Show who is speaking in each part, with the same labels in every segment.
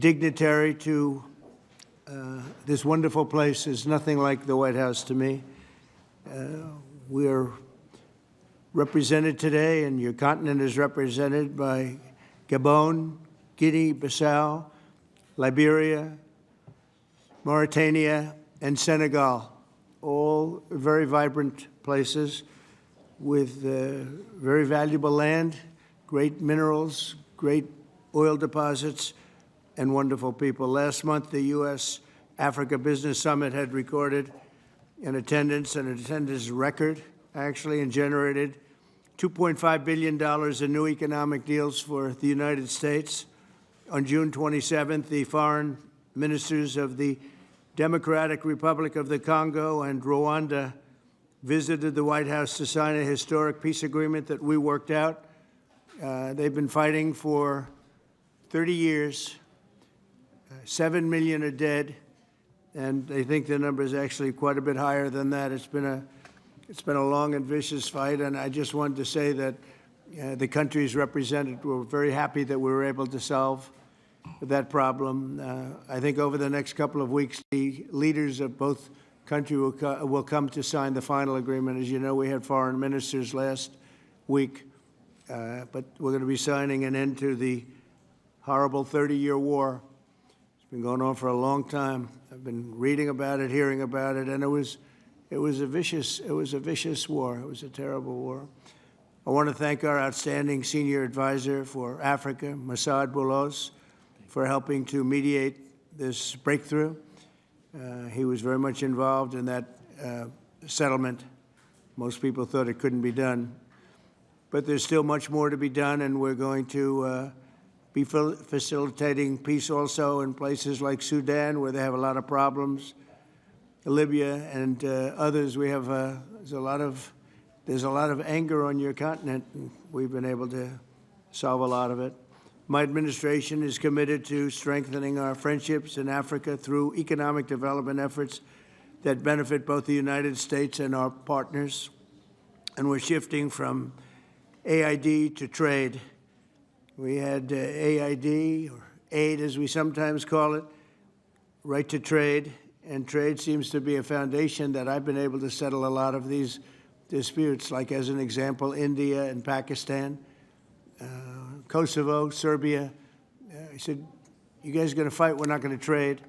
Speaker 1: dignitary to this wonderful place is nothing like the White House to me. We are represented today, and your continent is represented by Gabon, Guinea-Bissau, Liberia, Mauritania, and Senegal, all very vibrant places with very valuable land, great minerals, great oil deposits, and wonderful people. Last month, the U.S.-Africa Business Summit had recorded an attendance record, actually, and generated $2.5 billion in new economic deals for the United States. On June 27th, the foreign ministers of the Democratic Republic of the Congo and Rwanda visited the White House to sign a historic peace agreement that we worked out. They've been fighting for 30 years. 7 million are dead, and they think the number is actually quite a bit higher than that. It's been a long and vicious fight, and I just wanted to say that the countries represented were very happy that we were able to solve that problem. I think over the next couple of weeks, the leaders of both countries will come to sign the final agreement. As you know, we had foreign ministers last week, but we're going to be signing an end to the horrible 30-year war. It's been going on for a long time. I've been reading about it, hearing about it, and it was a vicious war. It was a terrible war. I want to thank our outstanding senior advisor for Africa, Masad Boulos, for helping to mediate this breakthrough. He was very much involved in that settlement. Most people thought it couldn't be done. But there's still much more to be done, and we're going to be facilitating peace also in places like Sudan, where they have a lot of problems, Libya and others. We have there's a lot of anger on your continent, and we've been able to solve a lot of it. My administration is committed to strengthening our friendships in Africa through economic development efforts that benefit both the United States and our partners. And we're shifting from AID to trade. We had AID, or aid as we sometimes call it, right to trade. And trade seems to be a foundation that I've been able to settle a lot of these disputes, like as an example, India and Pakistan. Kosovo, Serbia. I said, you guys are going to fight, we're not going to trade.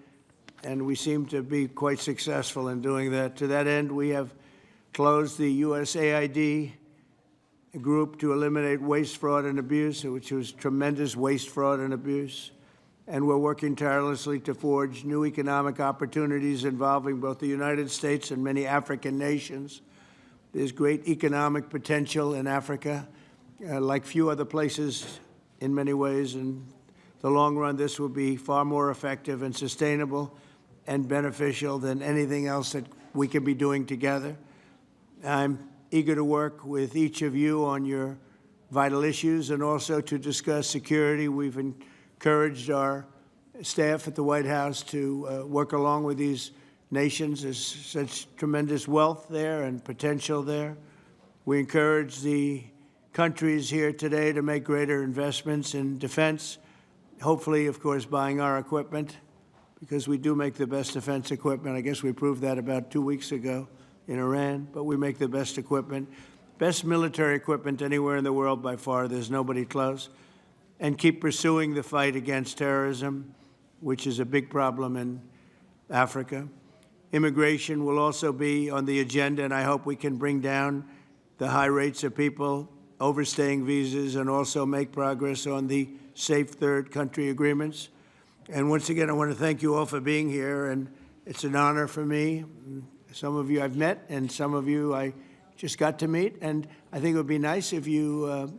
Speaker 1: And we seem to be quite successful in doing that. To that end, we have closed the USAID group to eliminate waste, fraud, and abuse, which was tremendous waste, fraud, and abuse. And we're working tirelessly to forge new economic opportunities involving both the United States and many African nations. There's great economic potential in Africa, like few other places in many ways. In the long run, this will be far more effective and sustainable and beneficial than anything else that we can be doing together. I'm eager to work with each of you on your vital issues and also to discuss security. We've encouraged our staff at the White House to work along with these nations. There's such tremendous wealth there and potential there. We encourage the countries here today to make greater investments in defense, hopefully, of course, buying our equipment, because we do make the best defense equipment. I guess we proved that about 2 weeks ago in Iran, but we make the best equipment, best military equipment anywhere in the world by far. There's nobody close. And keep pursuing the fight against terrorism, which is a big problem in Africa. Immigration will also be on the agenda, and I hope we can bring down the high rates of people overstaying visas and also make progress on the safe third country agreements. And once again, I want to thank you all for being here, and it's an honor for me. Some of you I've met, and some of you I just got to meet, and I think it would be nice if you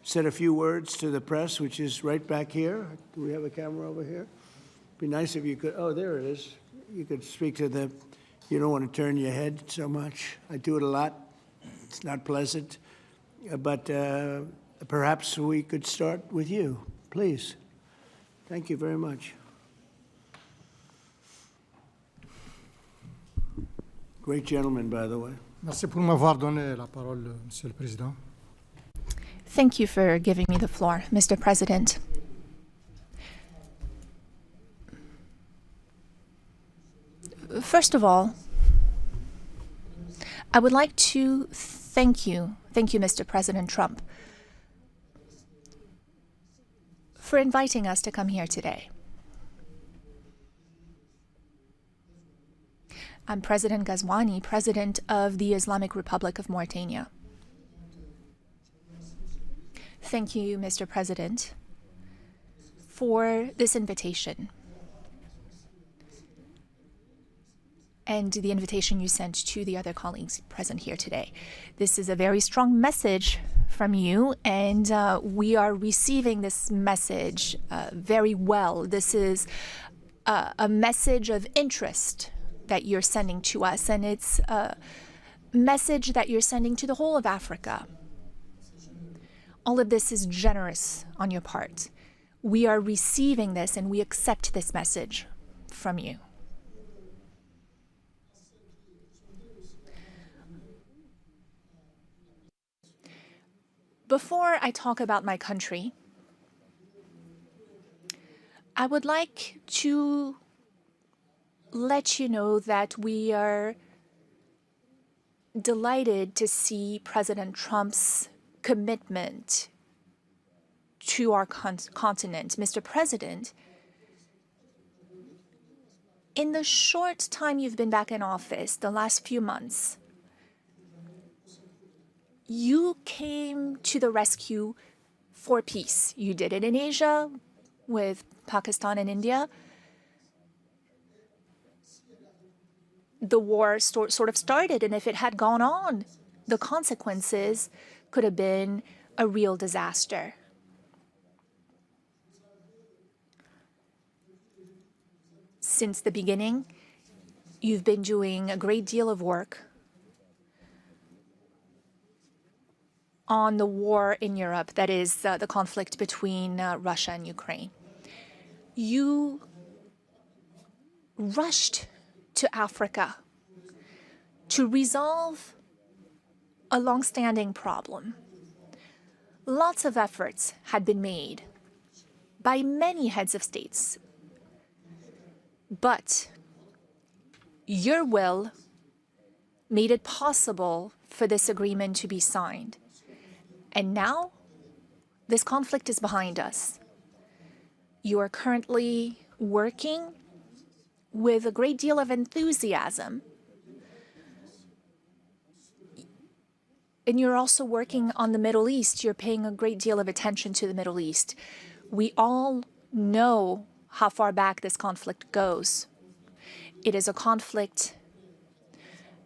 Speaker 1: said a few words to the press, which is right back here. Do we have a camera over here? It'd be nice if you could, oh, there it is. You could speak to the, you don't want to turn your head so much. I do it a lot. It's not pleasant. But perhaps we could start with you, please. Thank you very much. Great gentleman, by the way.
Speaker 2: Merci pour m'avoir donné la parole, Monsieur le Président.
Speaker 3: Thank you for giving me the floor, Mr. President. First of all, I would like to thank you, Mr. President Trump, for inviting us to come here today. I'm President Ghazouani, President of the Islamic Republic of Mauritania. Thank you, Mr. President, for this invitation and the invitation you sent to the other colleagues present here today. This is a very strong message from you, and we are receiving this message very well. This is a message of interest that you're sending to us, and it's a message that you're sending to the whole of Africa. All of this is generous on your part. We are receiving this, and we accept this message from you. Before I talk about my country, I would like to let you know that we are delighted to see President Trump's commitment to our continent. Mr. President, in the short time you've been back in office, the last few months, you came to the rescue for peace. You did it in Asia with Pakistan and India. The war sort of started, and if it had gone on, the consequences could have been a real disaster. Since the beginning, you've been doing a great deal of work on the war in Europe, that is the conflict between Russia and Ukraine. You rushed to Africa to resolve a long-standing problem. Lots of efforts had been made by many heads of states, but your will made it possible for this agreement to be signed. And now, this conflict is behind us. You are currently working with a great deal of enthusiasm. And you're also working on the Middle East. You're paying a great deal of attention to the Middle East. We all know how far back this conflict goes. It is a conflict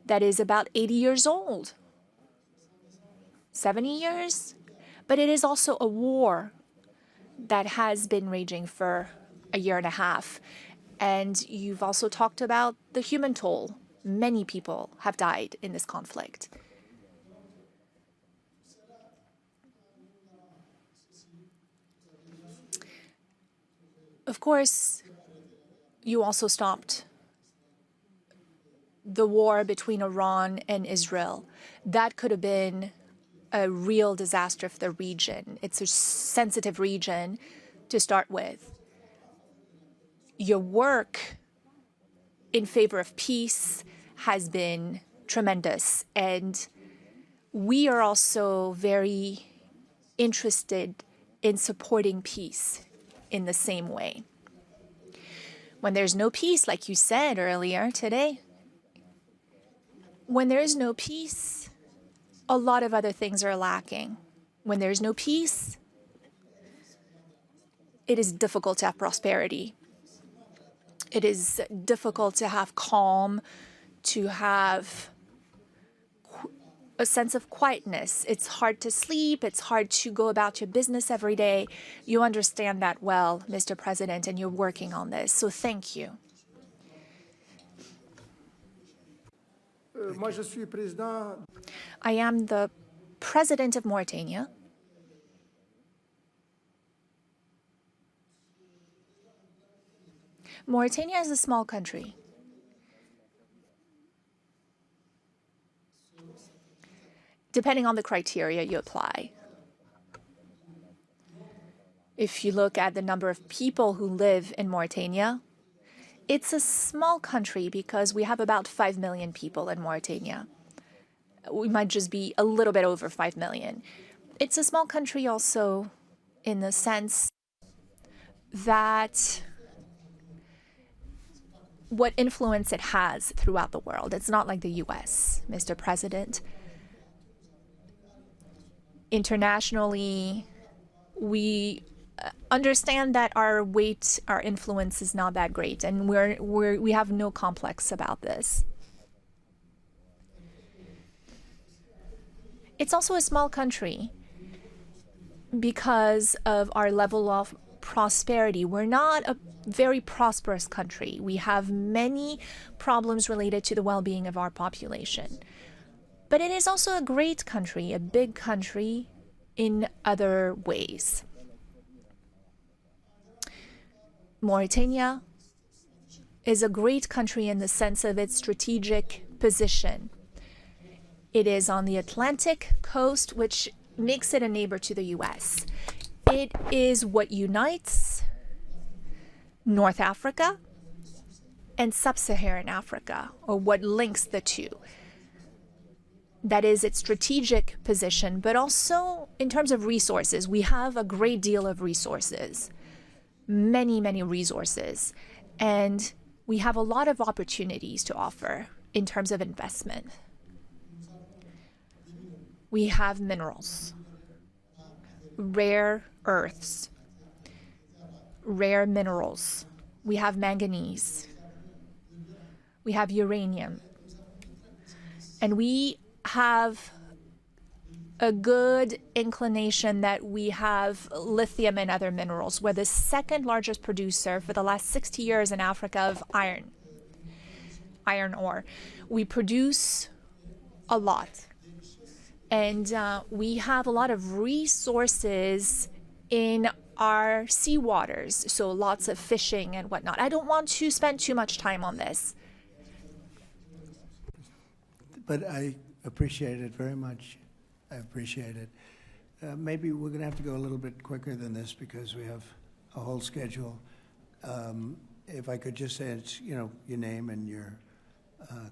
Speaker 3: that is about 80 years old. 70 years, but it is also a war that has been raging for a year and a half. And you've also talked about the human toll. Many people have died in this conflict. Of course, you also stopped the war between Iran and Israel. That could have been a real disaster for the region. It's a sensitive region to start with. Your work in favor of peace has been tremendous, and we are also very interested in supporting peace in the same way. When there's no peace, like you said earlier today, when there is no peace, a lot of other things are lacking. When there's no peace, it is difficult to have prosperity. It is difficult to have calm, to have a sense of quietness. It's hard to sleep. It's hard to go about your business every day. You understand that well, Mr. President, and you're working on this. So thank you. I am the president of Mauritania. Mauritania is a small country. Depending on the criteria you apply. If you look at the number of people who live in Mauritania, It's a small country because we have about 5 million people in Mauritania. We might just be a little bit over 5 million. It's a small country also in the sense that what influence it has throughout the world. It's not like the US, Mr. President. Internationally, we understand that our weight, our influence is not that great, and we have no complex about this. It's also a small country because of our level of prosperity. We're not a very prosperous country. We have many problems related to the well-being of our population. But it is also a great country, a big country in other ways. Mauritania is a great country in the sense of its strategic position. It is on the Atlantic coast, which makes it a neighbor to the US. It is what unites North Africa and Sub-Saharan Africa, or what links the two. That is its strategic position, but also in terms of resources. We have a great deal of resources, many, many resources, and we have a lot of opportunities to offer in terms of investment. We have minerals, rare earths, rare minerals. We have manganese. We have uranium. And we have a good inclination that we have lithium and other minerals. We're the second largest producer for the last 60 years in Africa of iron ore. We produce a lot. And we have a lot of resources in our seawaters, so lots of fishing and whatnot. I don't want to spend too much time on this.
Speaker 1: But I appreciate it very much. I appreciate it. Maybe we're going to have to go a little bit quicker than this because we have a whole schedule. If I could just say it's, your name and your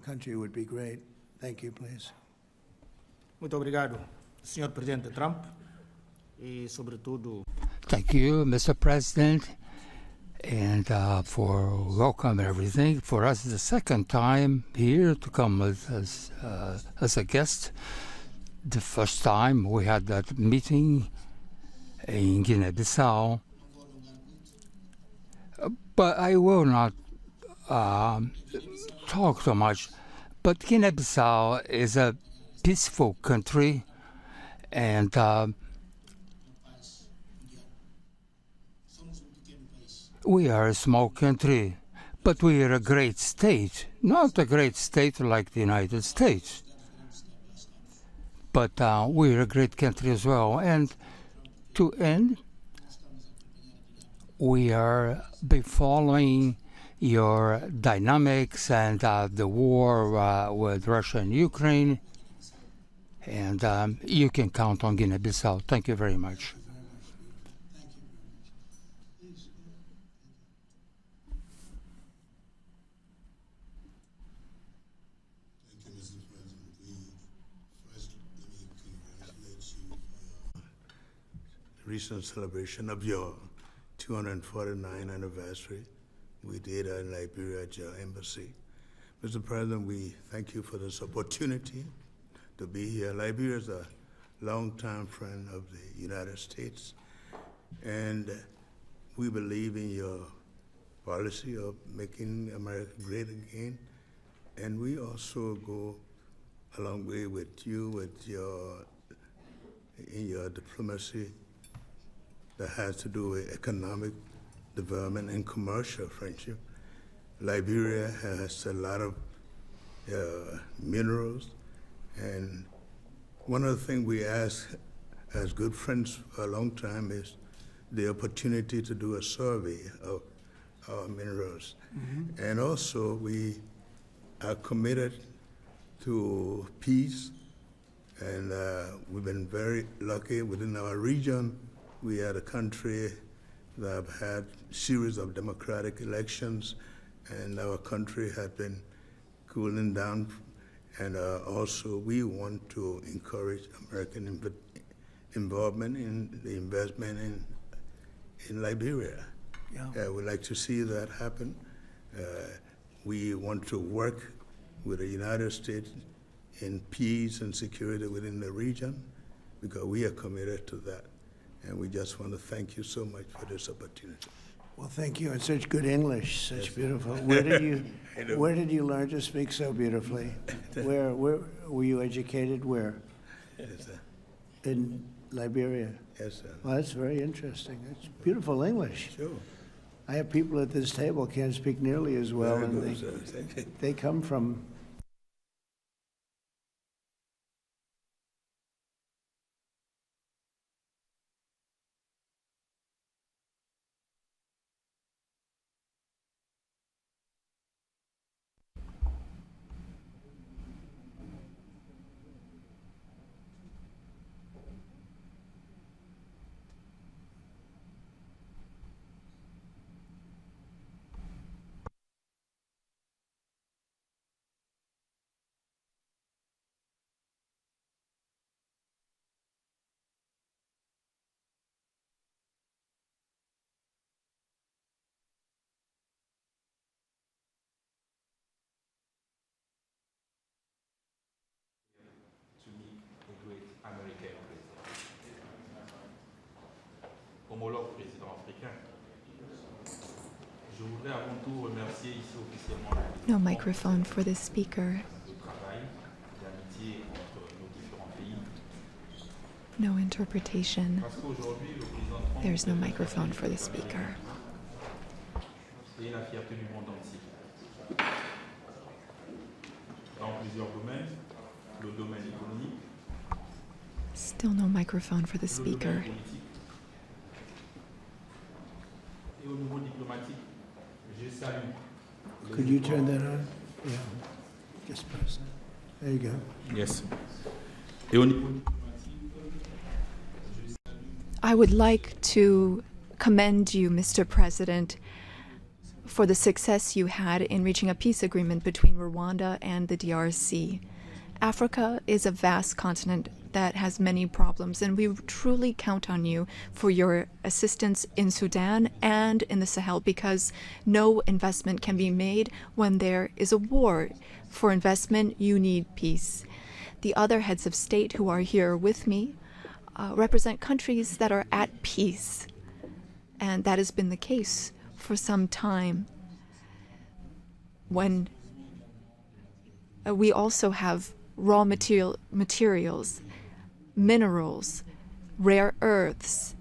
Speaker 1: country would be great. Thank you, please.
Speaker 4: Muito obrigado, Sr. Presidente Trump, e sobretudo.
Speaker 5: Thank you, Mr. President, and for welcome and everything. For us, it's the second time here to come as a guest. The first time we had that meeting in Guinea-Bissau, but I will not talk so much. But Guinea-Bissau is a peaceful country, and we are a small country, but we are a great state. Not a great state like the United States, but we are a great country as well. And to end, we are be following your dynamics and the war with Russia and Ukraine. And you can count on Guinea-Bissau. Thank you very much.
Speaker 6: Thank you, Mr. President. First, let me congratulate you for your recent celebration of your 249th anniversary. We did in Liberia at your embassy. Mr. President, we thank you for this opportunity to be here. Liberia is a longtime friend of the United States, and we believe in your policy of making America great again. And we also go a long way with you in your diplomacy that has to do with economic development and commercial friendship. Liberia has a lot of minerals, and one of the things we ask as good friends for a long time is the opportunity to do a survey of our minerals. Mm-hmm. And also we are committed to peace, and we've been very lucky within our region. We are a country that have had a series of democratic elections, and our country had been cooling down. And also, we want to encourage American involvement in the investment in Liberia.
Speaker 1: Yeah.
Speaker 6: We'd like to see that happen. We want to work with the United States in peace and security within the region, because we are committed to that. And we just want to thank you so much for this opportunity.
Speaker 1: Well, thank you, and such good English, such beautiful. Where did you learn to speak so beautifully? Where were you educated? Where?
Speaker 6: Yes, sir.
Speaker 1: In Liberia.
Speaker 6: Yes, sir.
Speaker 1: Well, that's very interesting. It's beautiful English.
Speaker 6: Sure.
Speaker 1: I have people at this table can't speak nearly as well,
Speaker 6: Very
Speaker 1: and
Speaker 6: good, sir. Thank you.
Speaker 1: they come from
Speaker 7: to meet a great American president. Homologue président africain. Je voudrais avant tout remercier ici officiellement
Speaker 3: No microphone for the speaker.
Speaker 7: le travail d'amitié entre nos différents pays.
Speaker 3: No interpretation.
Speaker 7: Parce qu'aujourd'hui, le président Trump
Speaker 3: There's no microphone for the speaker.
Speaker 7: est la fierté du monde entier. Dans plusieurs domaines, le domaine économique,
Speaker 3: Still no microphone for the
Speaker 7: le
Speaker 3: speaker.
Speaker 7: domaine politique. Et au niveau diplomatique, je salue. les
Speaker 1: Could you
Speaker 7: efforts-
Speaker 1: turn that on? Yeah. Just press that. There you go.
Speaker 7: Yes. Et au niveau diplomatique,
Speaker 3: I would like to commend you, Mr. President, for the success you had in reaching a peace agreement between Rwanda and the DRC. Africa is a vast continent that has many problems, and we truly count on you for your assistance in Sudan and in the Sahel, because no investment can be made when there is a war. For investment, you need peace. The other heads of state who are here with me represent countries that are at peace, and that has been the case for some time. When we also have raw materials, minerals, rare earths.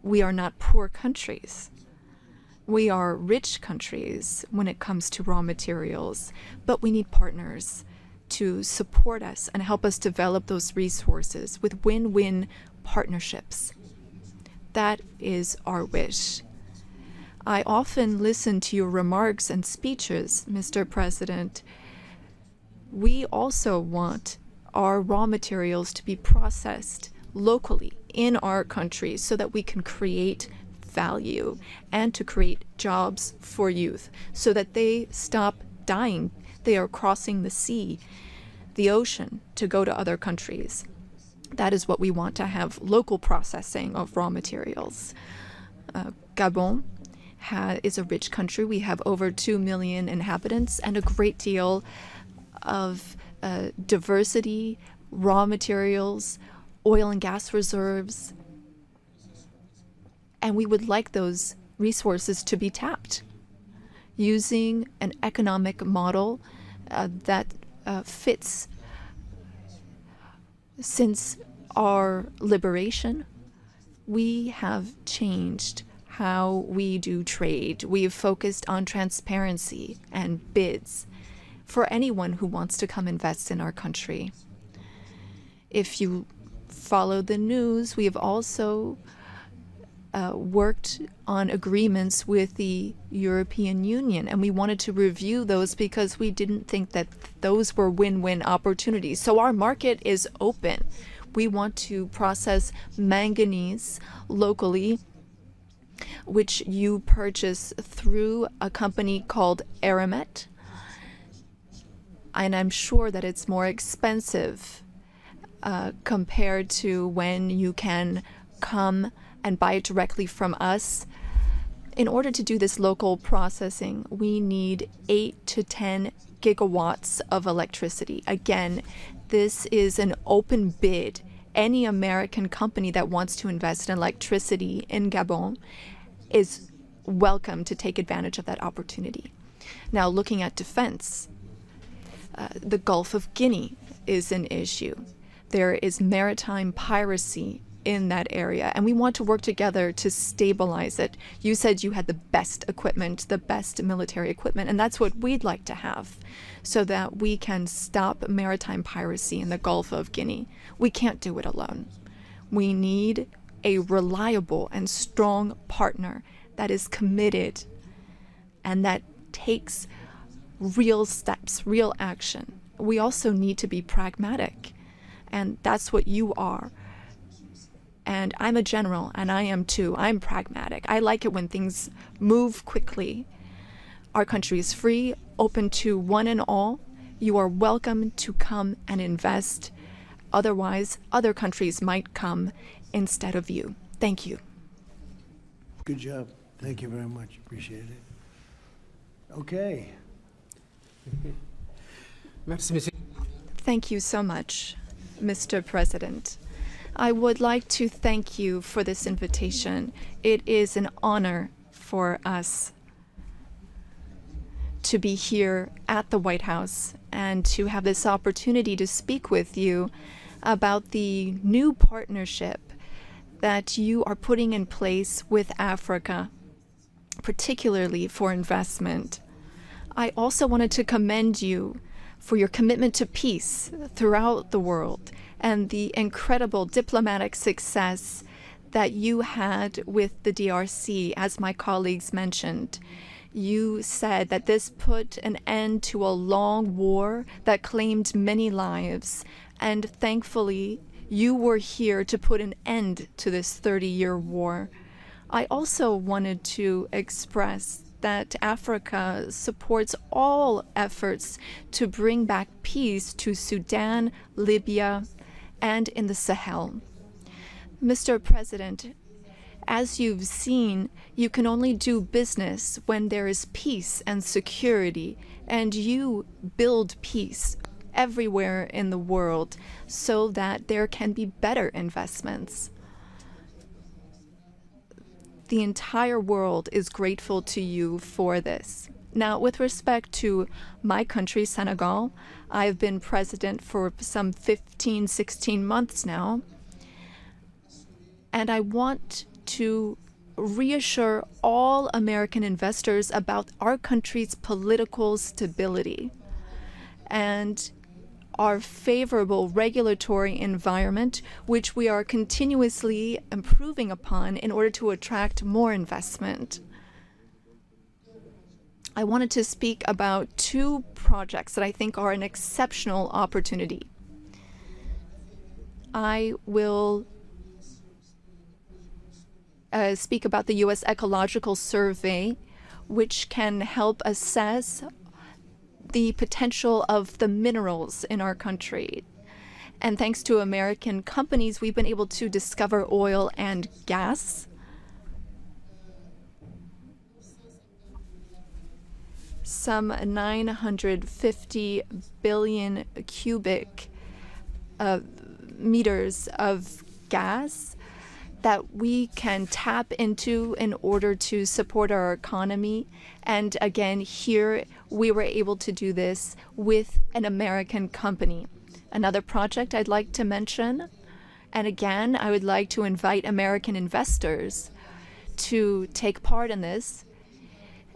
Speaker 3: We are not poor countries. We are rich countries when it comes to raw materials, but we need partners to support us and help us develop those resources with win-win partnerships. That is our wish. I often listen to your remarks and speeches, Mr. President. We also want our raw materials to be processed locally in our country so that we can create value and to create jobs for youth so that they stop dying. They are crossing the sea, the ocean, to go to other countries. That is what we want, to have local processing of raw materials. Gabon is a rich country. We have over 2 million inhabitants and a great deal of diversity, raw materials, oil and gas reserves. And we would like those resources to be tapped using an economic model that fits. Since our liberation, we have changed how we do trade. We've focused on transparency and bids for anyone who wants to come invest in our country. If you follow the news, we have also worked on agreements with the European Union, and we wanted to review those because we didn't think that those were win-win opportunities. So our market is open. We want to process manganese locally which you purchase through a company called Aramet. And I'm sure that it's more expensive compared to when you can come and buy it directly from us. In order to do this local processing, we need 8 to 10 gigawatts of electricity. Again, this is an open bid. Any American company that wants to invest in electricity in Gabon is welcome to take advantage of that opportunity. Now, looking at defense, the Gulf of Guinea is an issue. There is maritime piracy in that area, and we want to work together to stabilize it. You said you had the best equipment, the best military equipment, and that's what we'd like to have so that we can stop maritime piracy in the Gulf of Guinea. We can't do it alone. We need a reliable and strong partner that is committed and that takes real steps, real action. We also need to be pragmatic, and that's what you are. And I'm a general, and I am too. I'm pragmatic. I like it when things move quickly. Our country is free, open to one and all. You are welcome to come and invest. Otherwise, other countries might come instead of you. Thank you.
Speaker 1: Good job. Thank you very much. Appreciate it. Okay.
Speaker 3: Thank you so much, Mr. President. I would like to thank you for this invitation. It is an honor for us to be here at the White House and to have this opportunity to speak with you about the new partnership that you are putting in place with Africa, particularly for investment. I also wanted to commend you for your commitment to peace throughout the world and the incredible diplomatic success that you had with the DRC, as my colleagues mentioned. You said that this put an end to a long war that claimed many lives, and thankfully, you were here to put an end to this 30-year war. I also wanted to express that Africa supports all efforts to bring back peace to Sudan, Libya, and in the Sahel. Mr. President, as you've seen, you can only do business when there is peace and security, and you build peace everywhere in the world so that there can be better investments. The entire world is grateful to you for this. Now, with respect to my country, Senegal, I've been president for some 15, 16 months now, and I want to reassure all American investors about our country's political stability and our favorable regulatory environment, which we are continuously improving upon in order to attract more investment. I wanted to speak about two projects that I think are an exceptional opportunity. I will speak about the U.S. Ecological Survey, which can help assess the potential of the minerals in our country. And thanks to American companies, we've been able to discover oil and gas. Some 950 billion cubic meters of gas that we can tap into in order to support our economy. And again, here we were able to do this with an American company. Another project I'd like to mention, and again, I would like to invite American investors to take part in this.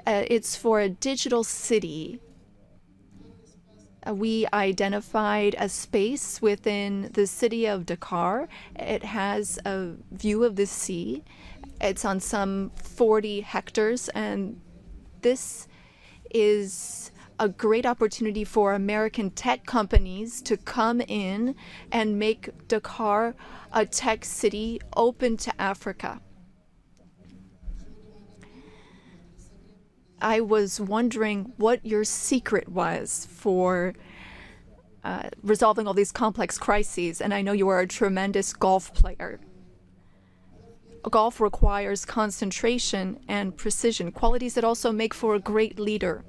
Speaker 3: It's for a digital city. We identified a space within the city of Dakar. It has a view of the sea. It's on some 40 hectares, and this is a great opportunity for American tech companies to come in and make Dakar a tech city open to Africa.
Speaker 8: I was wondering what your secret was for resolving all these complex crises, and I know you are a tremendous golf player. Golf requires concentration and precision, qualities that also make for a great leader.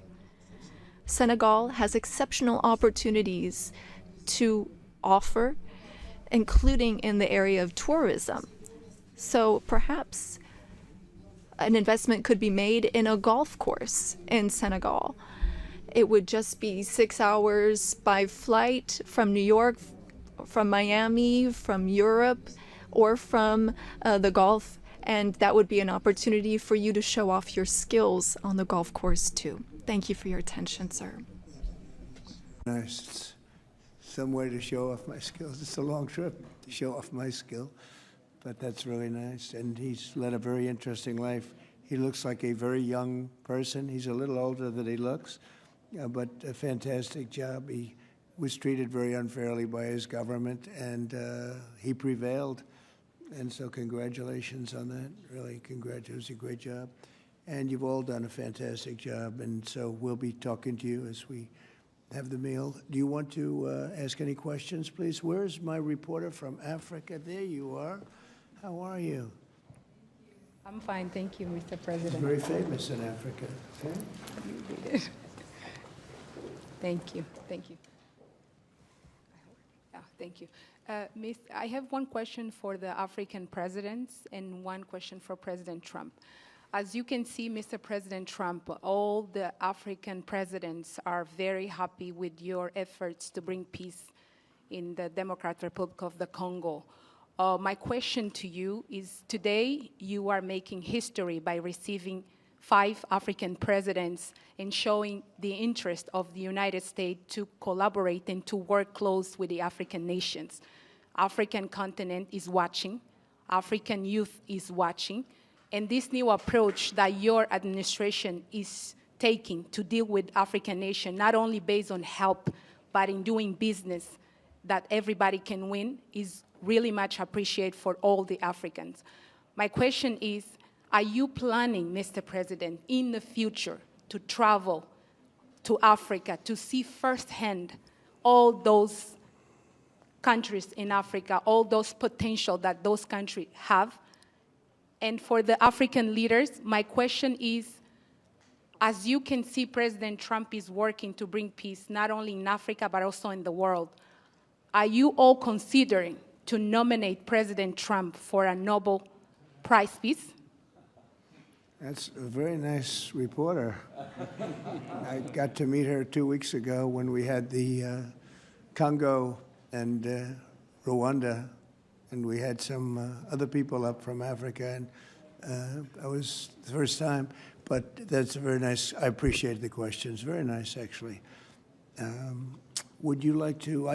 Speaker 8: Senegal has exceptional opportunities to offer, including in the area of tourism. So perhaps an investment could be made in a golf course in Senegal. It would just be 6 hours by flight from New York, from Miami, from Europe, or from the Gulf, and that would be an opportunity for you to show off your skills on the golf course too. Thank you for your attention, sir.
Speaker 1: Nice. It's some way to show off my skills. It's a long trip to show off my skill, but that's really nice. And he's led a very interesting life. He looks like a very young person. He's a little older than he looks, but a fantastic job. He was treated very unfairly by his government, and he prevailed. And so congratulations on that. Really, congratulations. It was a great job. And you've all done a fantastic job. And so we'll be talking to you as we have the meal. Do you want to ask any questions, please? Where's my reporter from Africa? There you are. How are you?
Speaker 9: I'm fine, thank you, Mr. President.
Speaker 1: Very famous in Africa. Okay?
Speaker 9: You did it. Thank you, thank you. Thank you. I have one question for the African presidents and one question for President Trump. As you can see, Mr. President Trump, all the African presidents are very happy with your efforts to bring peace in the Democratic Republic of the Congo. My question to you is, today you are making history by receiving 5 African presidents and showing the interest of the United States to collaborate and to work close with the African nations. African continent is watching, African youth is watching, and this new approach that your administration is taking to deal with African nations, not only based on help, but in doing business that everybody can win, is really much appreciated for all the Africans. My question is, are you planning, Mr. President, in the future to travel to Africa to see firsthand all those countries in Africa, all those potential that those countries have? And for the African leaders, my question is, as you can see, President Trump is working to bring peace not only in Africa, but also in the world. Are you all considering to nominate President Trump for a Nobel Prize Peace?
Speaker 1: That's a very nice reporter. I got to meet her 2 weeks ago when we had the Congo and Rwanda, and we had some other people up from Africa, and I was the first time, but that's a very nice, I appreciate the questions, very nice actually. Would you like to,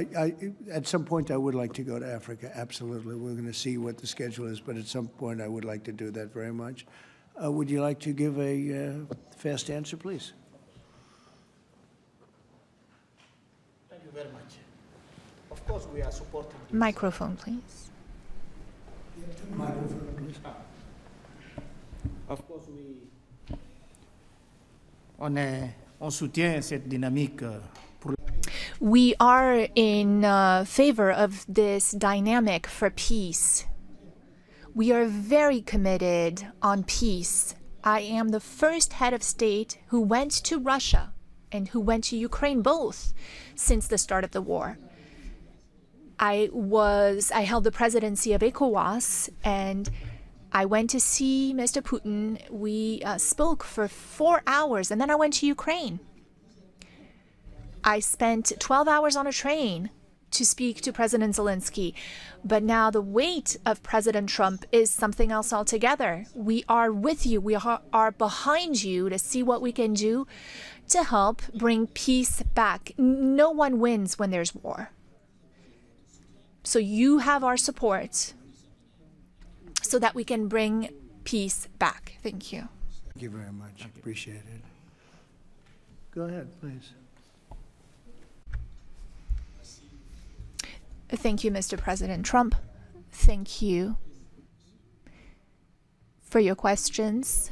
Speaker 1: at some point I would like to go to Africa, absolutely. We're going to see what the schedule is, but at some point I would like to do that very much. Would you like to give a fast answer, please?
Speaker 4: Thank you very much. Of course, we are supporting this.
Speaker 3: Microphone, please.
Speaker 1: Microphone, please.
Speaker 4: Of course, on soutient cette dynamique pour.
Speaker 3: We are in favor of this dynamic for peace. We are very committed on peace. I am the first head of state who went to Russia and who went to Ukraine, both, since the start of the war. I held the presidency of ECOWAS, and I went to see Mr. Putin. We spoke for 4 hours, and then I went to Ukraine. I spent 12 hours on a train to speak to President Zelensky. But now the weight of President Trump is something else altogether. We are with you. We are behind you to see what we can do to help bring peace back. No one wins when there's war. So you have our support so that we can bring peace back. Thank you.
Speaker 1: Thank you very much. Appreciate it. Go ahead, please.
Speaker 3: Thank you, Mr. President Trump. Thank you for your questions.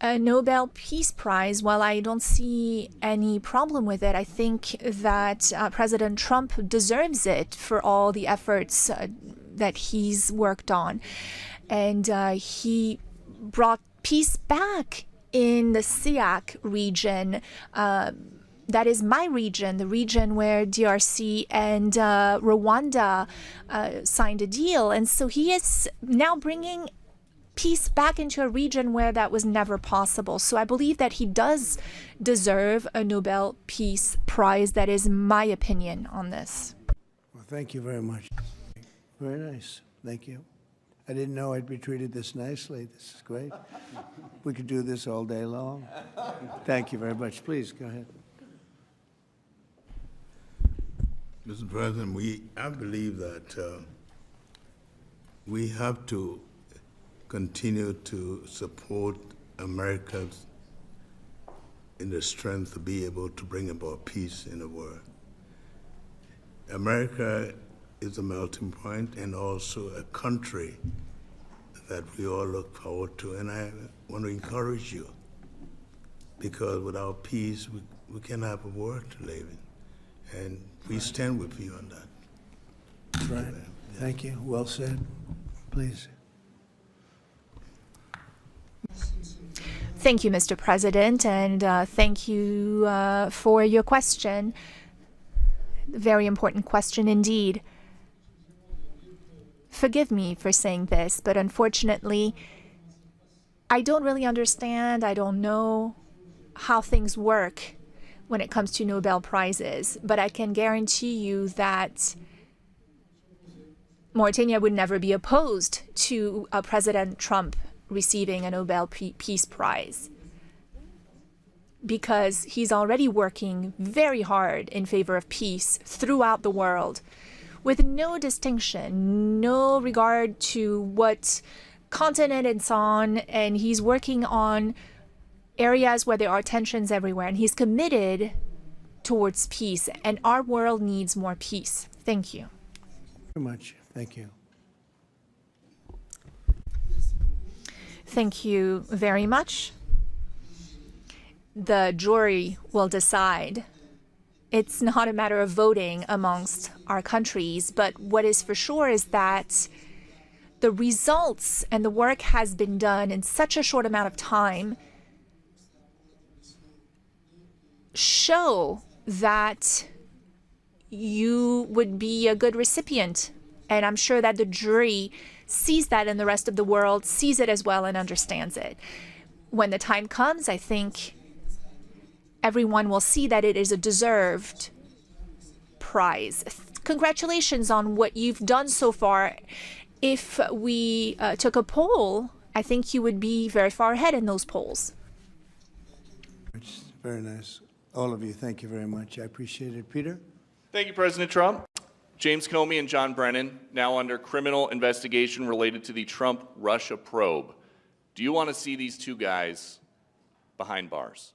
Speaker 3: A Nobel Peace Prize, well, I don't see any problem with it. I think that President Trump deserves it for all the efforts that he's worked on. And he brought peace back in the SEAC region. That is my region, the region where DRC and Rwanda signed a deal. And so he is now bringing peace back into a region where that was never possible. So I believe that he does deserve a Nobel Peace Prize. That is my opinion on this.
Speaker 1: Well, thank you very much. Very nice. Thank you. I didn't know I'd be treated this nicely. This is great. We could do this all day long. Thank you very much. Please, go ahead.
Speaker 6: Mr. President, I believe that we have to continue to support America in the strength to be able to bring about peace in the world. America is a melting point and also a country that we all look forward to. And I want to encourage you, because without peace, we can't have a world to live in. And we stand with you on that.
Speaker 1: That's right. Thank you. Well said. Please.
Speaker 3: Thank you, Mr. President, and thank you for your question. Very important question indeed. Forgive me for saying this, but unfortunately, I don't really understand. I don't know how things work when it comes to Nobel Prizes, but I can guarantee you that Mauritania would never be opposed to President Trump receiving a Nobel Peace Prize, because he's already working very hard in favor of peace throughout the world, with no distinction, no regard to what continent it's on, and he's working on areas where there are tensions everywhere, and he's committed towards peace, and our world needs more peace. Thank you.
Speaker 1: Very much. Thank you.
Speaker 3: Thank you very much. The jury will decide. It's not a matter of voting amongst our countries, but what is for sure is that the results and the work has been done in such a short amount of time show that you would be a good recipient. And I'm sure that the jury sees that, and the rest of the world sees it as well and understands it. When the time comes, I think everyone will see that it is a deserved prize. Congratulations on what you've done so far. If we took a poll, I think you would be very far ahead in those polls.
Speaker 1: It's very nice. All of you, thank you very much. I appreciate it. Peter?
Speaker 10: Thank you, President Trump. James Comey and John Brennan, now under criminal investigation related to the Trump-Russia probe. Do you want to see these two guys behind bars?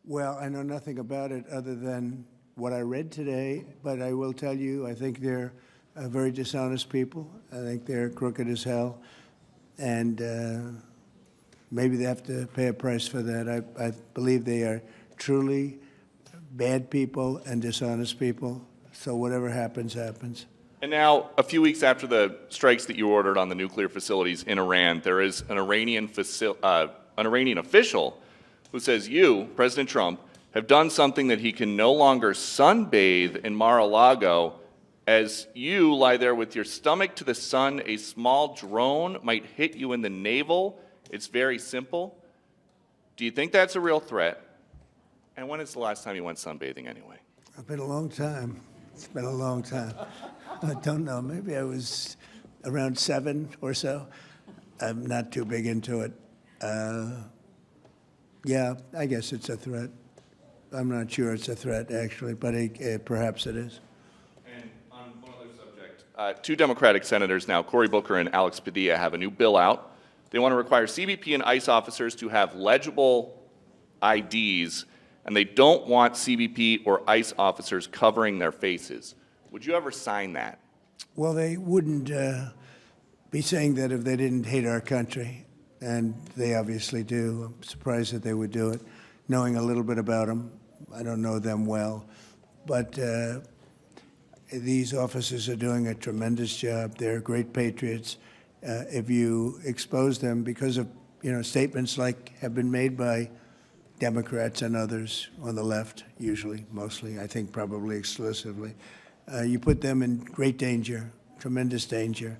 Speaker 1: Well, I know nothing about it other than what I read today, but I will tell you, I think they're very dishonest people. I think they're crooked as hell, and maybe they have to pay a price for that. I believe they are truly bad people and dishonest people. So whatever happens, happens.
Speaker 10: And now, a few weeks after the strikes that you ordered on the nuclear facilities in Iran, there is an Iranian official who says you, President Trump, have done something that he can no longer sunbathe in Mar-a-Lago. As you lie there with your stomach to the sun, a small drone might hit you in the navel. It's very simple. Do you think that's a real threat? And when is the last time you went sunbathing anyway?
Speaker 1: It's been a long time. It's been a long time. I don't know. Maybe I was around 7 or so. I'm not too big into it. Yeah, I guess it's a threat. I'm not sure it's a threat, actually, but perhaps it is.
Speaker 10: And on one other subject, two Democratic senators now, Cory Booker and Alex Padilla, have a new bill out. They want to require CBP and ICE officers to have legible IDs, and they don't want CBP or ICE officers covering their faces. Would you ever sign that?
Speaker 1: Well, they wouldn't be saying that if they didn't hate our country. and they obviously do. I'm surprised that they would do it, knowing a little bit about them. I don't know them well, but these officers are doing a tremendous job. They're great patriots. If you expose them because of statements like have been made by Democrats and others on the left, usually, mostly, I think probably exclusively, you put them in great danger, tremendous danger.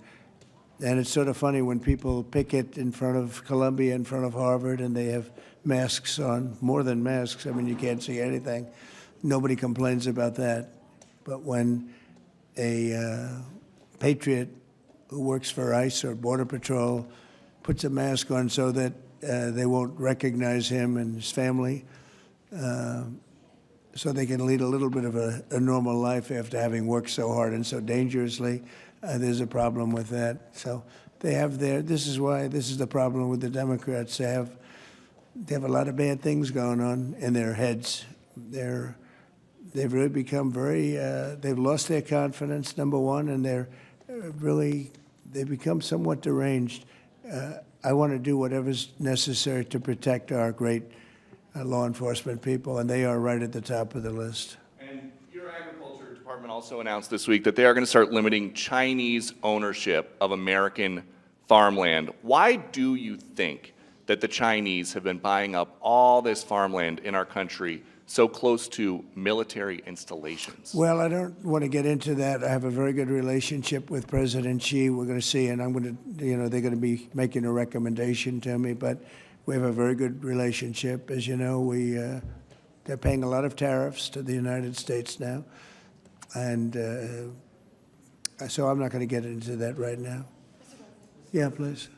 Speaker 1: And it's sort of funny when people picket in front of Columbia, in front of Harvard, and they have masks on, more than masks. I mean, you can't see anything. Nobody complains about that. But when a patriot who works for ICE or Border Patrol puts a mask on so that they won't recognize him and his family, so they can lead a little bit of a normal life after having worked so hard and so dangerously, there's a problem with that. So they have this is the problem with the Democrats. They have a lot of bad things going on in their heads. They've really become they've lost their confidence, number one, and they've become somewhat deranged. I want to do whatever's necessary to protect our great law enforcement people, and they are right at the top of the list.
Speaker 10: And your agriculture department also announced this week that they are going to start limiting Chinese ownership of American farmland. Why do you think that the Chinese have been buying up all this farmland in our country so close to military installations?
Speaker 1: Well, I don't want to get into that. I have a very good relationship with President Xi. We're going to see, and I'm going to, they're going to be making a recommendation to me, but we have a very good relationship. As you know, they're paying a lot of tariffs to the United States now, and so I'm not going to get into that right now. Yeah, please.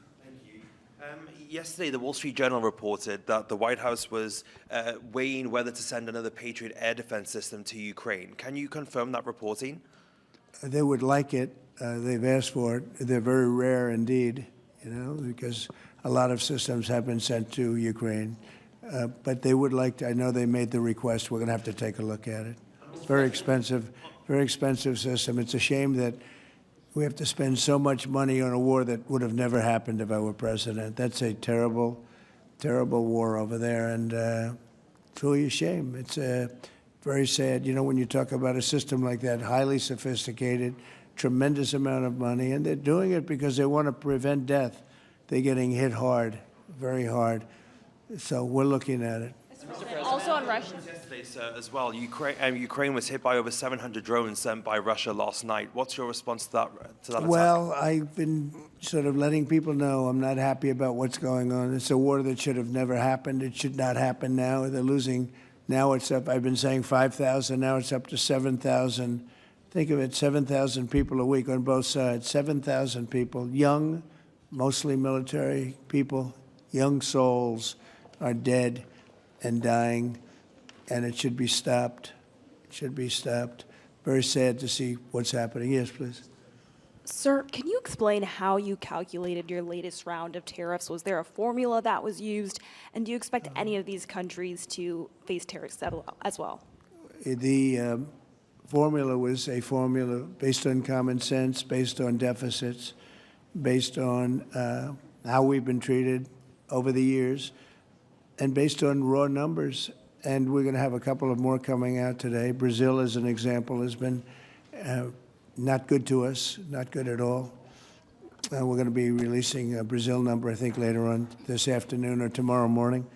Speaker 11: Yesterday, the Wall Street Journal reported that the White House was weighing whether to send another Patriot air defense system to Ukraine. Can you confirm that reporting?
Speaker 1: They would like it. They've asked for it. They're very rare indeed, because a lot of systems have been sent to Ukraine. But they would like to. I know they made the request. We're going to have to take a look at it. Very expensive system. It's a shame that we have to spend so much money on a war that would have never happened if I were president. That's a terrible, terrible war over there, and it's really a shame. It's very sad. When you talk about a system like that, highly sophisticated, tremendous amount of money, and they're doing it because they want to prevent death. They're getting hit hard, very hard. So we're looking at it.
Speaker 12: Also on Russia.
Speaker 11: Yesterday, sir, as well, Ukraine was hit by over 700 drones sent by Russia last night. What's your response to that attack?
Speaker 1: Well, I've been sort of letting people know I'm not happy about what's going on. It's a war that should have never happened. It should not happen now. They're losing. Now it's up. I've been saying 5,000. Now it's up to 7,000. Think of it, 7,000 people a week on both sides. 7,000 people, young, mostly military people, young souls are dead and dying, and it should be stopped. It should be stopped. Very sad to see what's happening. Yes, please.
Speaker 12: Sir, can you explain how you calculated your latest round of tariffs? Was there a formula that was used? And do you expect any of these countries to face tariffs as well?
Speaker 1: The formula was a formula based on common sense, based on deficits, based on how we've been treated over the years, and based on raw numbers. And we're going to have a couple of more coming out today. Brazil, as an example, has been not good to us, not good at all. We're going to be releasing a Brazil number, I think, later on this afternoon or tomorrow morning.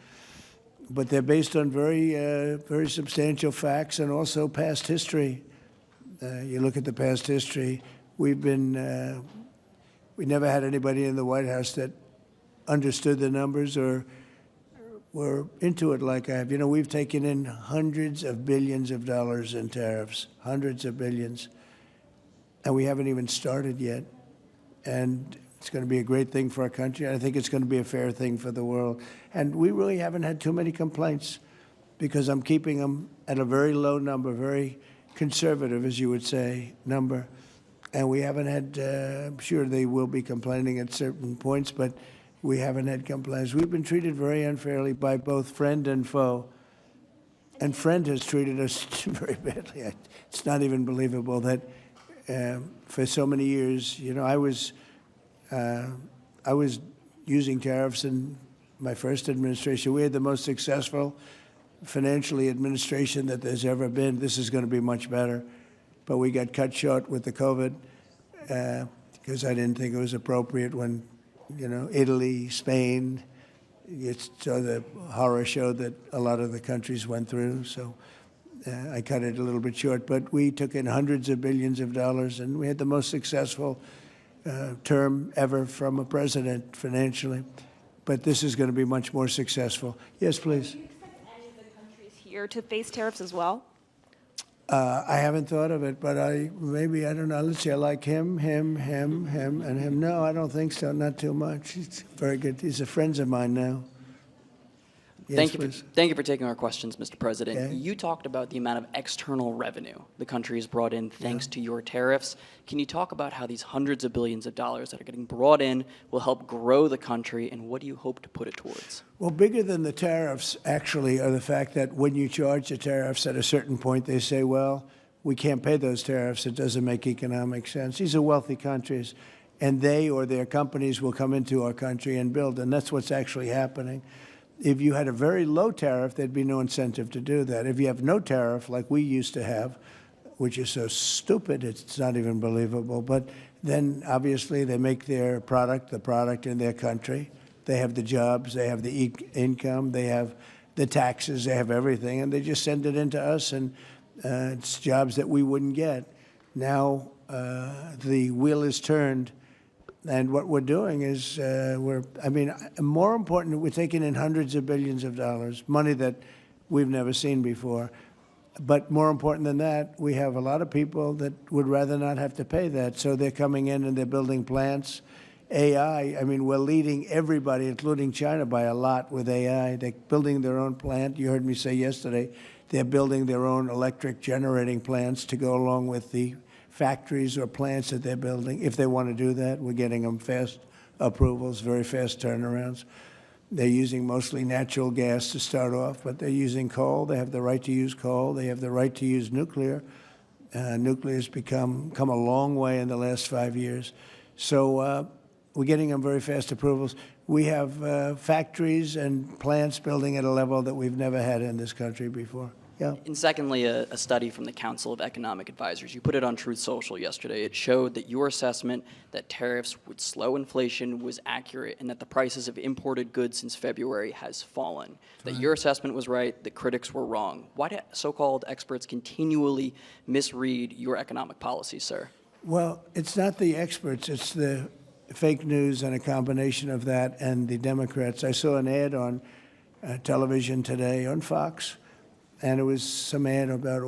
Speaker 1: But they're based on very substantial facts and also past history. You look at the past history, we never had anybody in the White House that understood the numbers or were into it like I have. We've taken in hundreds of billions of dollars in tariffs, hundreds of billions, and we haven't even started yet. And it's going to be a great thing for our country. I think it's going to be a fair thing for the world. And we really haven't had too many complaints because I'm keeping them at a very low number, very conservative, as you would say, number. And we haven't had, I'm sure they will be complaining at certain points, but we haven't had complaints. We've been treated very unfairly by both friend and foe. And friend has treated us very badly. It's not even believable that for so many years, I was using tariffs in my first administration. We had the most successful financially administration that there's ever been. This is going to be much better. But we got cut short with the COVID because I didn't think it was appropriate when, Italy, Spain, so the horror show that a lot of the countries went through. So I cut it a little bit short. But we took in hundreds of billions of dollars, and we had the most successful term ever from a president financially. But this is going to be much more successful. Yes, please.
Speaker 12: Do you expect any of the countries here to face tariffs as well?
Speaker 1: I haven't thought of it, but I don't know. Let's see, I like him, and him. No, I don't think so, not too much. He's very good. He's a friend of mine now. Yes,
Speaker 13: Thank you for taking our questions, Mr. President.
Speaker 1: Okay.
Speaker 13: You talked about the amount of external revenue the country has brought in thanks to your tariffs. Can you talk about how these hundreds of billions of dollars that are getting brought in will help grow the country, and what do you hope to put it towards?
Speaker 1: Well, bigger than the tariffs, actually, are the fact that when you charge the tariffs at a certain point, they say, well, we can't pay those tariffs. It doesn't make economic sense. These are wealthy countries, and they or their companies will come into our country and build, and that's what's actually happening. If you had a very low tariff, there'd be no incentive to do that. If you have no tariff, like we used to have, which is so stupid, it's not even believable, but then obviously they make their product, the product in their country. They have the jobs, they have the income, they have the taxes, they have everything, and they just send it into us, and it's jobs that we wouldn't get. Now the wheel is turned. And what we're doing is more important, we're taking in hundreds of billions of dollars, money that we've never seen before. But more important than that, we have a lot of people that would rather not have to pay that. So they're coming in and they're building plants. AI, we're leading everybody, including China, by a lot with AI. They're building their own plant. You heard me say yesterday, they're building their own electric generating plants to go along with the factories or plants that they're building. If they want to do that, we're getting them fast approvals, very fast turnarounds. They're using mostly natural gas to start off, but they're using coal. They have the right to use coal. They have the right to use nuclear. Nuclear's come a long way in the last 5 years. So we're getting them very fast approvals. We have factories and plants building at a level that we've never had in this country before. Yeah.
Speaker 13: And secondly, a study from the Council of Economic Advisors. You put it on Truth Social yesterday. It showed that your assessment that tariffs would slow inflation was accurate, and that the prices of imported goods since February has fallen. That your assessment was right, that critics were wrong. Why do so-called experts continually misread your economic policy, sir?
Speaker 1: Well, it's not the experts. It's the fake news and a combination of that and the Democrats. I saw an ad on television today on Fox, and it was some ad about,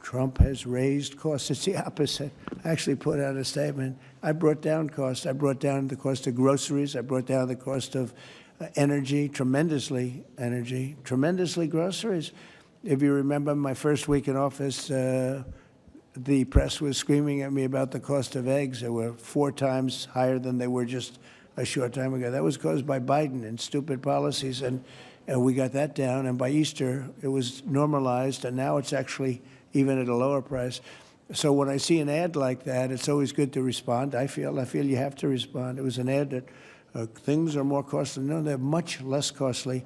Speaker 1: Trump has raised costs. It's the opposite. I actually put out a statement. I brought down costs. I brought down the cost of groceries. I brought down the cost of tremendously groceries. If you remember my first week in office, the press was screaming at me about the cost of eggs. They were 4 times higher than they were just a short time ago. That was caused by Biden and stupid policies, and we got that down, and by Easter, it was normalized, and now it's actually even at a lower price. So when I see an ad like that, it's always good to respond. I feel you have to respond. It was an ad that things are more costly. No, they're much less costly.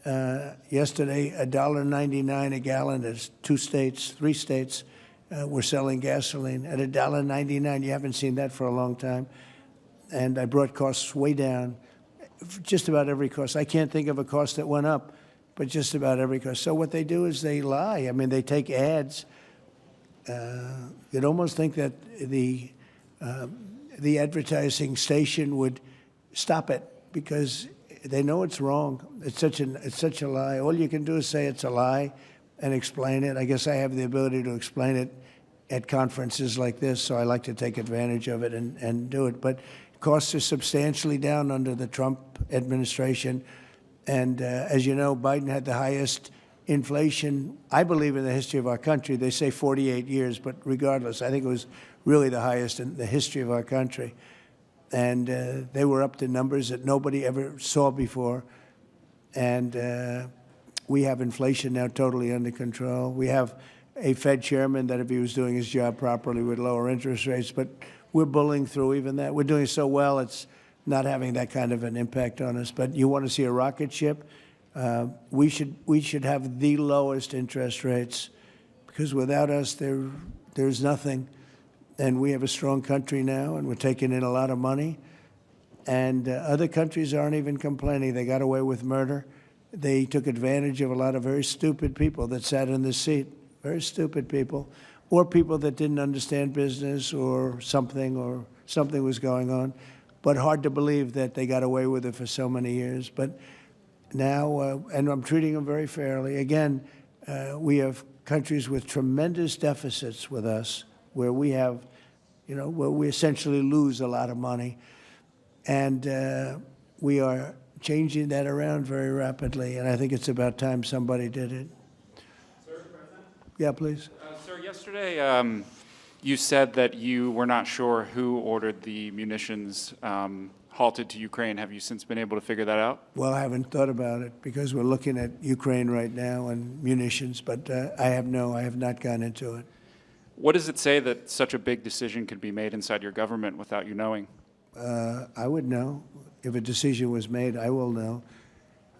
Speaker 1: Yesterday, $1.99 a gallon. There's 3 states were selling gasoline at $1.99. You haven't seen that for a long time. And I brought costs way down. Just about every cost. I can't think of a cost that went up, but just about every cost. So what they do is they lie. They take ads. You'd almost think that the advertising station would stop it because they know it's wrong. It's such a lie. All you can do is say it's a lie and explain it. I guess I have the ability to explain it at conferences like this, so I like to take advantage of it and do it. But costs are substantially down under the Trump administration. And as you know, Biden had the highest inflation, I believe, in the history of our country. They say 48 years, but regardless, I think it was really the highest in the history of our country. And they were up to numbers that nobody ever saw before. And we have inflation now totally under control. We have a Fed chairman that, if he was doing his job properly, would lower interest rates. But we're bullying through even that. We're doing so well, it's not having that kind of an impact on us. But you want to see a rocket ship? We should have the lowest interest rates, because without us, there's nothing. And we have a strong country now, and we're taking in a lot of money. And other countries aren't even complaining. They got away with murder. They took advantage of a lot of very stupid people that sat in this seat, very stupid people, or people that didn't understand business or something was going on. But hard to believe that they got away with it for so many years. But now, and I'm treating them very fairly. Again, we have countries with tremendous deficits with us, where we have, where we essentially lose a lot of money. And we are changing that around very rapidly, and I think it's about time somebody did it.
Speaker 14: Sir, President?
Speaker 1: Yeah, please.
Speaker 14: Sir, yesterday you said that you were not sure who ordered the munitions halted to Ukraine. Have you since been able to figure that out?
Speaker 1: Well, I haven't thought about it, because we're looking at Ukraine right now and munitions, but I have not gone into it.
Speaker 14: What does it say that such a big decision could be made inside your government without you knowing?
Speaker 1: I would know. If a decision was made, I will know.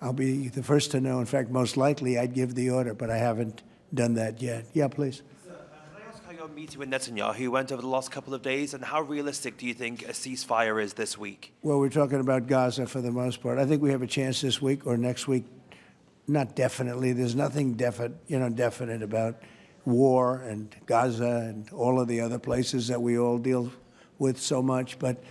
Speaker 1: I'll be the first to know. In fact, most likely I'd give the order, but I haven't done that yet. Yeah, please.
Speaker 11: Sir, can I ask how your meeting with Netanyahu went over the last couple of days, and how realistic do you think a ceasefire is this week?
Speaker 1: Well, we're talking about Gaza for the most part. I think we have a chance this week or next week. Not definitely. There's nothing definite about war and Gaza and all of the other places that we all deal with so much, but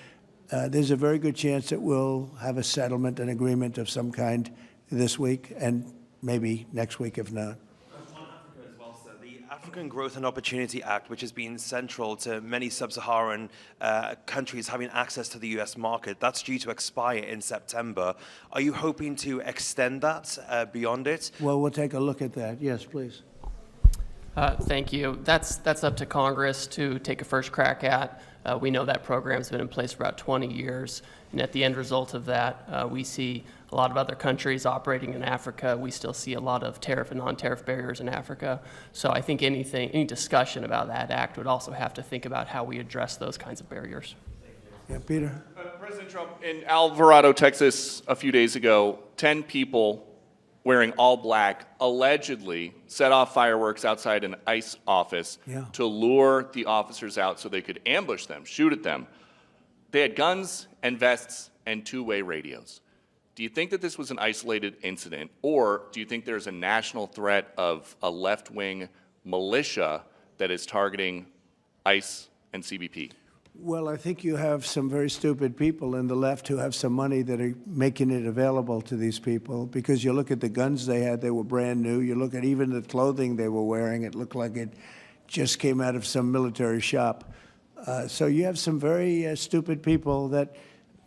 Speaker 1: there's a very good chance that we'll have a settlement, an agreement of some kind this week, and maybe next week if not.
Speaker 11: As well, sir. The African Growth and Opportunity Act, which has been central to many sub-Saharan countries having access to the U.S. market, that's due to expire in September. Are you hoping to extend that beyond it?
Speaker 1: Well, we'll take a look at that. Yes, please.
Speaker 15: Thank you. That's up to Congress to take a first crack at. We know that program's been in place for about 20 years, and at the end result of that, we see a lot of other countries operating in Africa. We still see a lot of tariff and non-tariff barriers in Africa. So I think any discussion about that act would also have to think about how we address those kinds of barriers.
Speaker 1: Yeah, Peter.
Speaker 10: President Trump, in Alvarado, Texas, a few days ago, 10 people wearing all black allegedly set off fireworks outside an ICE office to lure the officers out so they could ambush them, shoot at them. They had guns and vests and two-way radios. Do you think that this was an isolated incident, or do you think there's a national threat of a left-wing militia that is targeting ICE and CBP?
Speaker 1: Well, I think you have some very stupid people in the left who have some money that are making it available to these people, because you look at the guns they had, they were brand new. You look at even the clothing they were wearing, it looked like it just came out of some military shop. So you have some very stupid people that,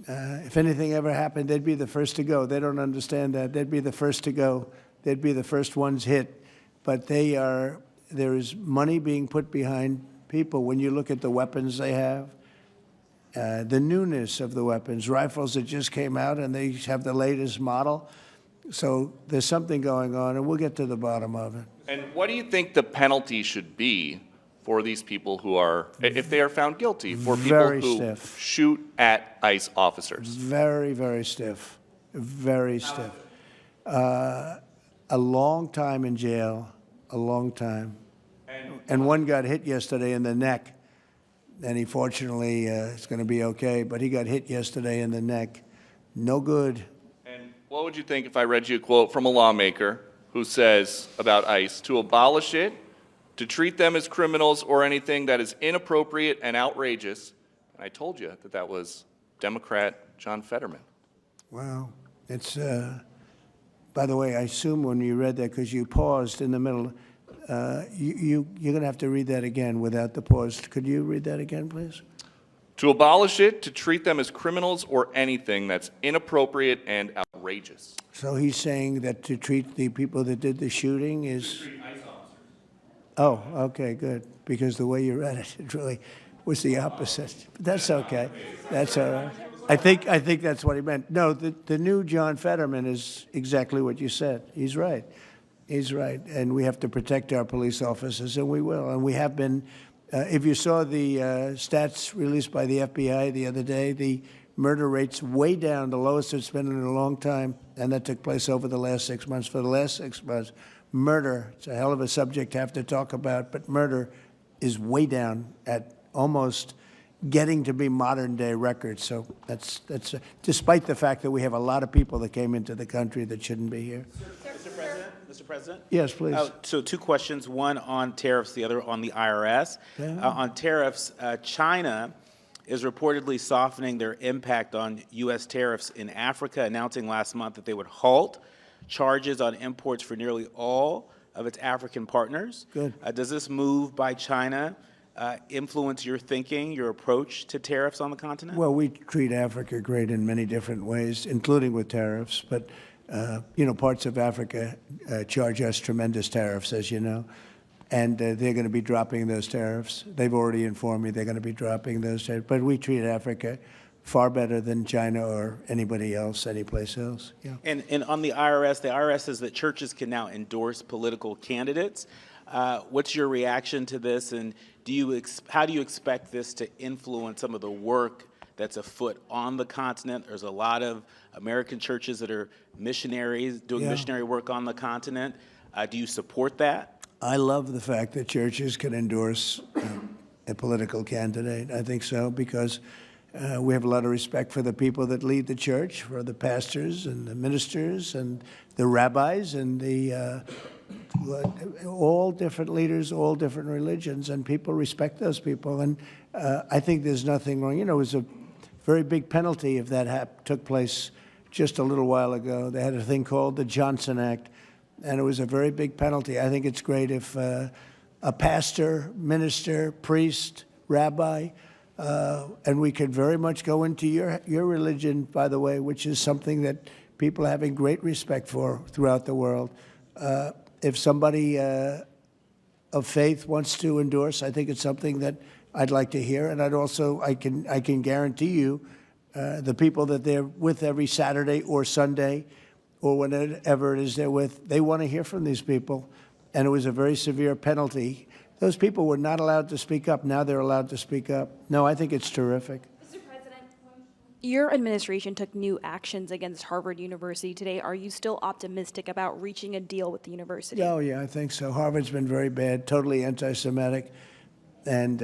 Speaker 1: if anything ever happened, they'd be the first to go. They don't understand that. They'd be the first to go. They'd be the first ones hit. But there is money being put behind people. When you look at the weapons they have, the newness of the weapons, rifles that just came out and they have the latest model. So there's something going on, and we'll get to the bottom of it.
Speaker 10: And what do you think the penalty should be for these people who are, if they are found guilty, for people who shoot at ICE officers?
Speaker 1: Very, very stiff. Very stiff. A long time in jail, a long time. And one got hit yesterday in the neck. And he fortunately is going to be okay, but he got hit yesterday in the neck. No good.
Speaker 10: And what would you think if I read you a quote from a lawmaker who says about ICE, to abolish it, to treat them as criminals or anything that is inappropriate and outrageous? And I told you that that was Democrat John Fetterman.
Speaker 1: Wow. It's, by the way, I assume when you read that, because you paused in the middle, you're going to have to read that again without the pause. Could you read that again, please?
Speaker 10: To abolish it, to treat them as criminals or anything that's inappropriate and outrageous.
Speaker 1: So he's saying that to treat the people that did the shooting is... Oh, okay, good. Because the way you read it, it really was the opposite. But that's okay. That's all right. I think that's what he meant. No, the new John Fetterman is exactly what you said. He's right. He's right, and we have to protect our police officers, and we will. And we have been, if you saw the stats released by the FBI the other day, the Murder rates way down, the lowest it's been in a long time, and that took place over the last 6 months. For the last 6 months, murder, it's a hell of a subject to have to talk about, but murder is way down at almost getting to be modern-day records. So that's despite the fact that we have a lot of people that came into the country that shouldn't be here.
Speaker 16: Mr. President?
Speaker 1: Yes, please.
Speaker 16: So 2 questions, one on tariffs, the other on the IRS.
Speaker 1: Yeah.
Speaker 16: On tariffs, China is reportedly softening their impact on U.S. tariffs in Africa, announcing last month that they would halt charges on imports for nearly all of its African partners.
Speaker 1: Good.
Speaker 16: Does this move by China influence your thinking, your approach to tariffs on the continent?
Speaker 1: Well, we treat Africa great in many different ways, including with tariffs. But, parts of Africa charge us tremendous tariffs, as you know. And they're going to be dropping those tariffs. They've already informed me they're going to be dropping those tariffs. But we treat Africa far better than China or anybody else, anyplace else. Yeah.
Speaker 16: And on the IRS says that churches can now endorse political candidates. What's your reaction to this, and how do you expect this to influence some of the work that's afoot on the continent? There's a lot of American churches that are missionaries doing missionary work on the continent. Do you support that?
Speaker 1: I love the fact that churches can endorse a political candidate. I think so, because we have a lot of respect for the people that lead the church, for the pastors and the ministers and the rabbis and the all different leaders, all different religions, and people respect those people. And I think there's nothing wrong. It was a very big penalty if that took place just a little while ago. They had a thing called the Johnson Act, and it was a very big penalty. I think it's great if a pastor, minister, priest, rabbi, and we could very much go into your religion, by the way, which is something that people are having great respect for throughout the world. If somebody of faith wants to endorse, I think it's something that I'd like to hear, and I can guarantee you, the people that they're with every Saturday or Sunday, or whenever it is they're with, they want to hear from these people, and it was a very severe penalty. Those people were not allowed to speak up. Now they're allowed to speak up. No, I think it's terrific.
Speaker 12: Mr. President, your administration took new actions against Harvard University today. Are you still optimistic about reaching a deal with the university?
Speaker 1: Oh, yeah, I think so. Harvard's been very bad, totally anti-Semitic, and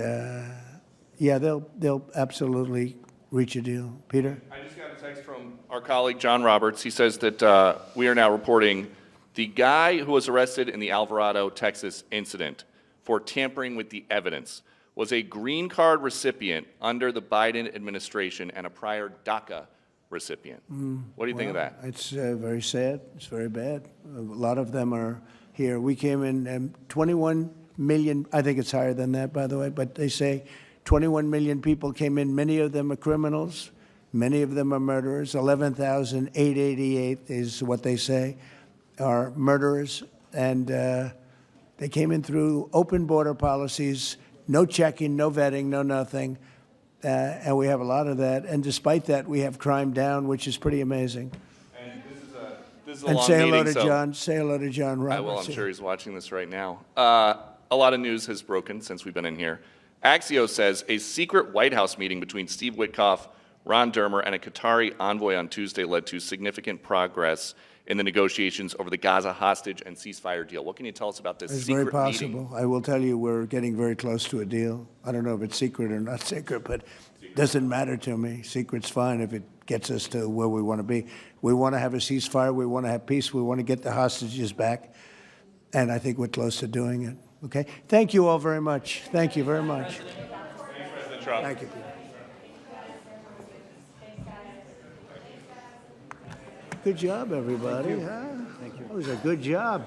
Speaker 1: they'll absolutely reach a deal. Peter?
Speaker 10: I just got a text from our colleague John Roberts. He says that we are now reporting the guy who was arrested in the Alvarado, Texas incident for tampering with the evidence was a green card recipient under the Biden administration and a prior DACA recipient. What do you think of that?
Speaker 1: It's very sad. It's very bad. A lot of them are here. We came in 21 million. I think it's higher than that, by the way, but they say 21 million people came in. Many of them are criminals. Many of them are murderers. 11,888 is what they say are murderers. And they came in through open border policies, no checking, no vetting, no nothing. And we have a lot of that. And despite that, we have crime down, which is pretty amazing.
Speaker 10: And this is a
Speaker 1: And
Speaker 10: long
Speaker 1: say hello
Speaker 10: meeting,
Speaker 1: to
Speaker 10: so
Speaker 1: John. Say hello to John Roberts.
Speaker 10: I will. I'm sure he's watching this right now. A lot of news has broken since we've been in here. Axios says a secret White House meeting between Steve Witkoff, Ron Dermer, and a Qatari envoy on Tuesday led to significant progress in the negotiations over the Gaza hostage and ceasefire deal. What can you tell us about this
Speaker 1: It's
Speaker 10: secret
Speaker 1: very possible.
Speaker 10: meeting?
Speaker 1: I will tell you we're getting very close to a deal. I don't know if it's secret or not secret, but it doesn't matter to me. Secret's fine if it gets us to where we want to be. We want to have a ceasefire. We want to have peace. We want to get the hostages back. And I think we're close to doing it. Okay? Thank you all very much. Thank you very much.
Speaker 10: Thanks, President Trump.
Speaker 1: Thank you, Peter. Good job, everybody. Huh? Thank you. That was a good job.